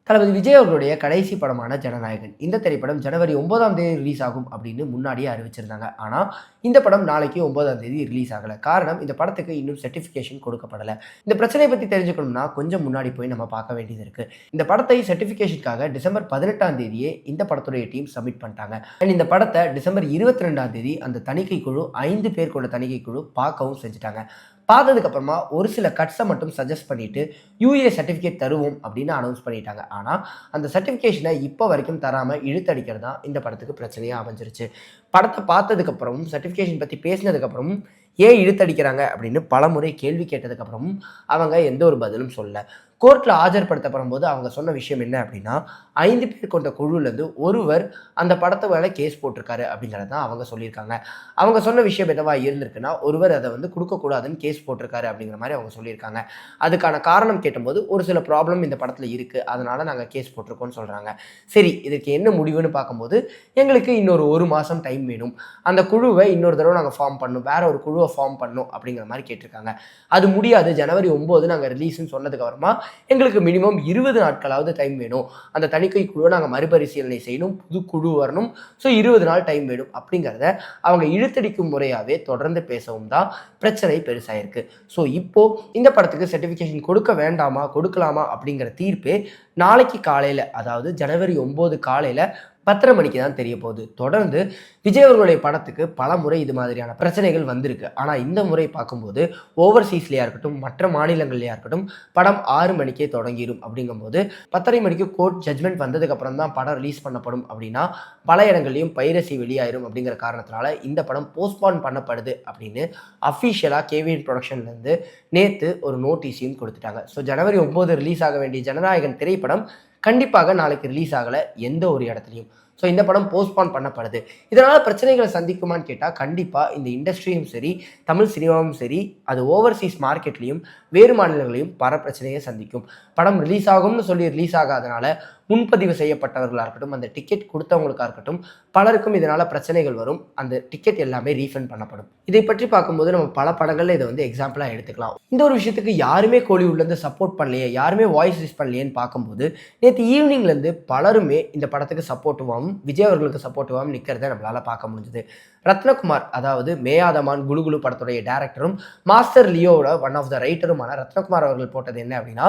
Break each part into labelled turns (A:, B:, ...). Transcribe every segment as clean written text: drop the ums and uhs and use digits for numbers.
A: தளபதி விஜய் அவர்களுடைய கடைசி படமான ஜனநாயகன். இந்த திரைப்படம் ஜனவரி 9ஆம் தேதி ரிலீஸ் ஆகும் அப்படின்னு முன்னாடியே அறிவிச்சிருந்தாங்க. ஆனா, இந்த படம் நாளைக்கு 9ஆம் தேதி ரிலீஸ் ஆகல. காரணம், இந்த படத்துக்கு இன்னும் சர்டிஃபிகேஷன் கொடுக்கப்படல. இந்த பிரச்சனைய பத்தி தெரிஞ்சுக்கணும்னா கொஞ்சம் முன்னாடி போய் நம்ம பார்க்க வேண்டியது இருக்கு. இந்த படத்தை சர்டிஃபிகேஷனுக்காக டிசம்பர் 18ஆம் தேதியே இந்த படத்துடைய டீம் சப்மிட் பண்ணிட்டாங்க. அண்ட் இந்த படத்தை டிசம்பர் 22ஆம் தேதி அந்த தணிக்கை குழு 5 பேர் கொண்ட தணிக்கை குழு பார்க்கவும் செஞ்சுட்டாங்க. பார்த்ததுக்கு அப்புறமா ஒரு சில கட்ஸை மட்டும் சஜஸ்ட் பண்ணிட்டு யூஏ சர்டிஃபிகேட் தருவோம் அப்படின்னு அனௌன்ஸ் பண்ணிட்டாங்க. ஆனால் அந்த சர்டிஃபிகேஷனை இப்போ வரைக்கும் தராமல் இழுத்தடிக்கிறது தான் இந்த படத்துக்கு பிரச்சனையாக அமைஞ்சிருச்சு. படத்தை பார்த்ததுக்கப்புறமும் சர்டிஃபிகேஷன் பற்றி பேசினதுக்கப்புறமும் ஏன் இழுத்தடிக்கிறாங்க அப்படின்னு பலமுறை கேள்வி கேட்டதுக்கப்புறமும் அவங்க எந்த ஒரு பதிலும் சொல்லல. கோர்ட்டில் ஆஜர்படுத்தப்படும் போது அவங்க சொன்ன விஷயம் என்ன அப்படின்னா, 5 பேர் கொண்ட குழுலேருந்து ஒருவர் அந்த படத்தை மேலே கேஸ் போட்டிருக்காரு அப்படிங்கிறது தான் அவங்க சொல்லியிருக்காங்க. அவங்க சொன்ன விஷயம் என்னவா இருந்திருக்குன்னா, ஒருவர் அதை கொடுக்கக்கூடாதுன்னு கேஸ் போட்டிருக்காரு அப்படிங்கிற மாதிரி அவங்க சொல்லியிருக்காங்க. அதுக்கான காரணம் கேட்டபோது ஒரு சில ப்ராப்ளம் இந்த படத்தில் இருக்குது, அதனால் நாங்கள் கேஸ் போட்டிருக்கோம்னு சொல்கிறாங்க. சரி, இதுக்கு என்ன முடிவுன்னு பார்க்கும்போது, எங்களுக்கு இன்னொரு 1 மாதம் டைம் வேணும், அந்த குழுவை இன்னொரு தடவை நாங்கள் ஃபார்ம் பண்ணணும், வேற ஒரு குழுவை ஃபார்ம் பண்ணணும் அப்படிங்கிற மாதிரி கேட்டிருக்காங்க. அது முடியாது, ஜனவரி 9 நாங்கள் ரிலீஸ்ன்னு சொன்னதுக்கு அப்புறமா எங்களுக்கு மினிமம் 20 நாட்களாவது டைம் வேணும், அந்த தணிக்கை குழுவை நாங்கள் மறுபரிசீலனை செய்யணும், புது குழு வரணும், ஸோ 20 நாள் டைம் வேணும் அப்படிங்கிறத அவங்க இழுத்தடிக்கும் முறையாகவே தொடர்ந்து பேசவும் தான் பிரச்சனை பெருசாயிருக்கு. ஸோ இப்போ இந்த படத்துக்கு சர்டிஃபிகேஷன் கொடுக்க வேண்டாமா கொடுக்கலாமா அப்படிங்கிற தீர்ப்பே நாளைக்கு காலையில், அதாவது ஜனவரி 9 காலையில் 10:30 மணிக்கு தான் தெரிய போகுது. தொடர்ந்து விஜய் அவர்களுடைய படத்துக்கு பல முறை இது மாதிரியான பிரச்சனைகள் வந்திருக்கு. ஆனால் இந்த முறை பார்க்கும்போது ஓவர்சீஸ்லையாக இருக்கட்டும், மற்ற மாநிலங்கள்லையாக இருக்கட்டும், படம் 6 மணிக்கே தொடங்கிடும். அப்படிங்கும்போது 10:30 மணிக்கு கோர்ட் ஜட்மெண்ட் வந்ததுக்கப்புறம் தான் படம் ரிலீஸ் பண்ணப்படும் அப்படின்னா பல இடங்கள்லையும் பைரசி வெளியாயிரும். அப்படிங்கிற காரணத்தினால இந்த படம் போஸ்ட்பான் பண்ணப்படுது அப்படின்னு அஃபிஷியலாக கேவிஎன் ப்ரொடக்ஷன்லேருந்து நேற்று ஒரு நோட்டீஸையும் கொடுத்துட்டாங்க. ஸோ ஜனவரி 9 ரிலீஸ் ஆக வேண்டிய ஜனநாயகன் திரைப்படம் கண்டிப்பாக நாளைக்கு ரிலீஸ் ஆகலை எந்த ஒரு இடத்துலையும். ஸோ இந்த படம் போஸ்ட்பான் பண்ணப்படுது. இதனால் பிரச்சனைகளை சந்திக்குமான்னு கேட்டால் கண்டிப்பாக இந்த இண்டஸ்ட்ரியும் சரி, தமிழ் சினிமாவும் சரி, அது ஓவர்சீஸ் மார்க்கெட்லேயும் வேறு மாநிலங்களையும் பல பிரச்சனையை சந்திக்கும். படம் ரிலீஸ் ஆகும்னு சொல்லி ரிலீஸ் ஆகாதனால முன்பதிவு செய்யப்பட்டவர்களாக இருக்கட்டும், அந்த டிக்கெட் கொடுத்தவங்களுக்காக இருக்கட்டும், பலருக்கும் இதனால் பிரச்சனைகள் வரும். அந்த டிக்கெட் எல்லாமே ரீஃபண்ட் பண்ணப்படும். இதை பற்றி பார்க்கும்போது நம்ம பல படங்களில் இதை எக்ஸாம்பிளாக எடுத்துக்கலாம். இந்த ஒரு விஷயத்துக்கு யாருமே கோலிவுட்லேருந்து சப்போர்ட் பண்ணலையே, யாருமே வாய்ஸ் ரிலீஸ் பண்ணலையேன்னு பார்க்கும்போது நேற்று ஈவினிங்லேருந்து பலருமே இந்த படத்துக்கு சப்போர்ட்டிவாகவும் விஜய் அவர்களுக்கு சப்போர்ட்டிவாகவும் நிற்கிறத நம்மளால் பார்க்க முடிஞ்சுது. ரத்னகுமார், அதாவது மேயாதமான் குலுகுலு படத்துடைய டைரக்டரும் மாஸ்டர் லியோட ஒன் ஆஃப் த ரைட்டருமான ரத்னகுமார் அவர்கள் போட்டது என்ன அப்படின்னா,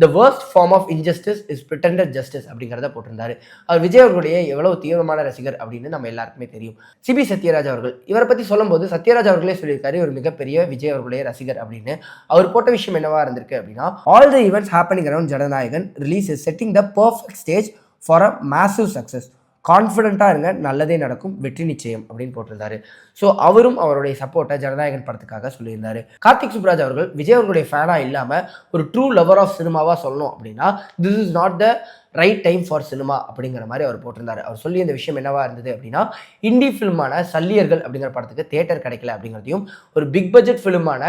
A: the worst form of injustice is pretended justice அப்படிங்கிறத போட்டிருந்தாரு. அவர் விஜய் அவர்களுடைய எவ்வளவு தீவிரமான ரசிகர் அப்படின்னு நம்ம எல்லாருக்குமே தெரியும். சிபி சத்யராஜ் அவர்கள் இவரை பற்றி சொல்லும்போது சத்யராஜ் அவர்களே சொல்லியிருக்காரு ஒரு மிகப்பெரிய விஜய் அவர்களுடைய ரசிகர் அப்படின்னு. அவர் போட்ட விஷயம் என்னவா இருந்திருக்கு அப்படின்னா, all the events happening around Jananayagan release is setting the perfect stage for a massive success. கான்ஃபிடென்ட்டாக இருங்க, நல்லதே நடக்கும், வெற்றி நிச்சயம் அப்படின்னு போட்டிருந்தாரு. ஸோ அவரும் அவருடைய சப்போர்ட்டை ஜனநாயகன் படத்துக்காக சொல்லியிருந்தாரு. கார்த்திக் சுப்ராஜ் அவர்கள் விஜய் அவர்களுடைய ஃபேனாக இல்லாமல் ஒரு ட்ரூ லவர் ஆஃப் சினிமாவாக சொல்லணும் அப்படின்னா, this is not the right time for cinema அப்படிங்கிற மாதிரி அவர் போட்டிருந்தார். அவர் சொல்லி இந்த விஷயம் என்னவா இருந்தது அப்படின்னா, இண்டி ஃபிலிமான சல்லியர்கள் அப்படிங்கிற படத்துக்கு தியேட்டர் கிடைக்கல அப்படிங்கிறதையும், ஒரு பிக் பட்ஜெட் ஃபிலிமான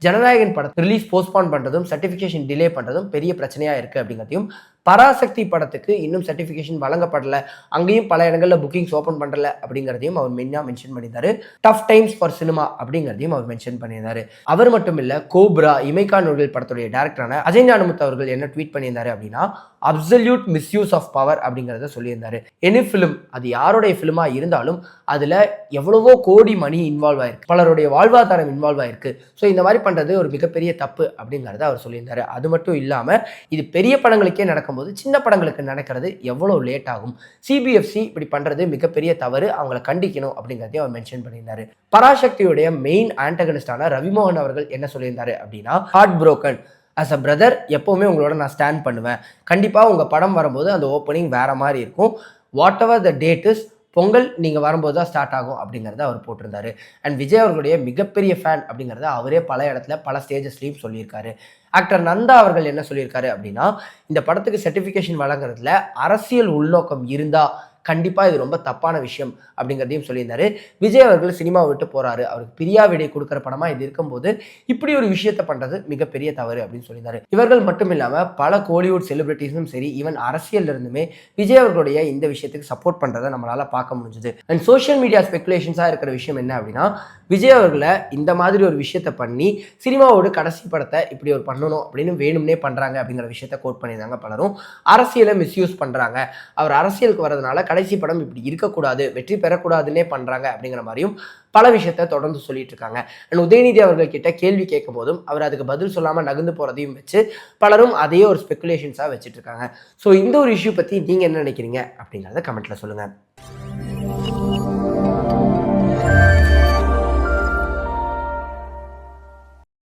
A: ஜனநாயகன் படத்தை ரிலீஸ் போஸ்ட்பான் பண்ணுறதும் சர்டிஃபிகேஷன் டிலே பண்ணுறதும் பெரிய பிரச்சனையாக இருக்குது அப்படிங்கிறதையும், பராசக்தி படத்துக்கு இன்னும் சர்டிஃபிகேஷன் வழங்கப்படலை, அங்கேயும் பல இடங்களில் புக்கிங்ஸ் ஓப்பன் பண்ணல அப்படிங்கிறதையும் அவர் மெயினாக மென்ஷன் பண்ணியிருந்தாரு. டஃப் டைம்ஸ் ஃபார் சினிமா அப்படிங்கிறதையும் அவர் மென்ஷன் பண்ணியிருந்தாரு. அவர் மட்டும் இல்லை, கோப்ரா இமைக்கா நூல்கள் படத்துடைய டேரக்டரான அஜய் ஞானமுத்து அவர்கள் என்ன ட்வீட் பண்ணியிருந்தாரு அப்படின்னா, அப்சல்யூட் மிஸ்யூஸ் ஆஃப் பவர் அப்படிங்கிறத சொல்லியிருந்தாரு. எனி ஃபிலிம், அது யாருடைய ஃபிலிமாக இருந்தாலும் அதில் எவ்வளவோ கோடி மணி இன்வால்வ் ஆயிருக்கு, பலருடைய வாழ்வாதாரம் இன்வால்வ் ஆயிருக்கு. ஸோ இந்த மாதிரி பண்ணுறது ஒரு மிகப்பெரிய தப்பு அப்படிங்கிறத அவர் சொல்லியிருந்தாரு. அது மட்டும் இல்லாமல் இது பெரிய படங்களுக்கே நடக்கும்போது சின்ன படங்களுக்கு நடக்கிறது எவ்வளோ லேட் ஆகும், சிபிஎஃப்சி இப்படி பண்ணுறது மிகப்பெரிய தவறு, அவங்களை கண்டிக்கணும் அப்படிங்கிறதையும் அவர் மென்ஷன் பண்ணியிருந்தாரு. பராசக்தியுடைய மெயின் ஆன்டகனிஸ்டான ரவிமோகன் அவர்கள் என்ன சொல்லியிருந்தாரு அப்படின்னா, heart broken as a brother, எப்போவுமே உங்களோட நான் ஸ்டாண்ட் பண்ணுவேன், கண்டிப்பாக உங்கள் படம் வரும்போது அந்த ஓப்பனிங் வேறு மாதிரி இருக்கும், what ever the date is, Pongal நீங்கள் வரும்போது தான் ஸ்டார்ட் ஆகும் அப்படிங்கிறத அவர் போட்டிருந்தாரு. அண்ட் விஜய் அவர்களுடைய மிகப்பெரிய ஃபேன் அப்படிங்கிறத அவரே பல இடத்துல பல ஸ்டேஜஸ்லையும் சொல்லியிருக்காரு. ஆக்டர் நந்தா அவர்கள் என்ன சொல்லியிருக்காரு அப்படின்னா, இந்த படத்துக்கு சர்டிஃபிகேஷன் வழங்குறதுல அரசியல் உள்நோக்கம் இருந்தால் கண்டிப்பாக இது ரொம்ப தப்பான விஷயம் அப்படிங்கிறதையும் சொல்லியிருந்தாரு. விஜய் அவர்கள் சினிமாவை விட்டு போகிறாரு, அவருக்கு பிரியா விடை கொடுக்குற படமாக இது இருக்கும்போது இப்படி ஒரு விஷயத்தை பண்ணுறது மிகப்பெரிய தவறு அப்படின்னு சொல்லியிருந்தாரு. இவர்கள் மட்டும் இல்லாமல் பல கோலிவுட் செலிபிரிட்டிஸும் சரி, ஈவன் அரசியல் இருந்துமே விஜய் அவர்களுடைய இந்த விஷயத்துக்கு சப்போர்ட் பண்ணுறதை நம்மளால் பார்க்க முடிஞ்சுது. அண்ட் சோஷியல் மீடியா ஸ்பெகுலேஷன்ஸாக இருக்கிற விஷயம் என்ன அப்படின்னா, விஜய் அவர்களை இந்த மாதிரி ஒரு விஷயத்த பண்ணி சினிமாவோட கடைசி படத்தை இப்படி ஒரு பண்ணணும் அப்படின்னு வேணும்னே பண்ணுறாங்க அப்படிங்கிற விஷயத்த கோட் பண்ணியிருந்தாங்க பலரும். அரசியலை மிஸ்யூஸ் பண்ணுறாங்க, அவர் அரசியலுக்கு வரதுனால கடைசி படம் இப்படி இருக்கக்கூடாது, வெற்றி பெறக்கூடாதுன்னே பண்ணுறாங்க அப்படிங்கிற மாதிரியும் பல விஷயத்த தொடர்ந்து சொல்லிட்டு இருக்காங்க. உதயநிதி அவர்கள் கிட்ட கேள்வி கேட்கும் போதும் அவர் அதுக்கு பதில் சொல்லாமல் நகர்ந்து போகிறதையும் வச்சு பலரும் அதையே ஒரு ஸ்பெகுலேஷன்ஸாக வச்சுட்டு இருக்காங்க. ஸோ இந்த ஒரு இஷ்யூ பற்றி நீங்கள் என்ன நினைக்கிறீங்க அப்படிங்கிறத கமெண்ட்டில் சொல்லுங்கள்.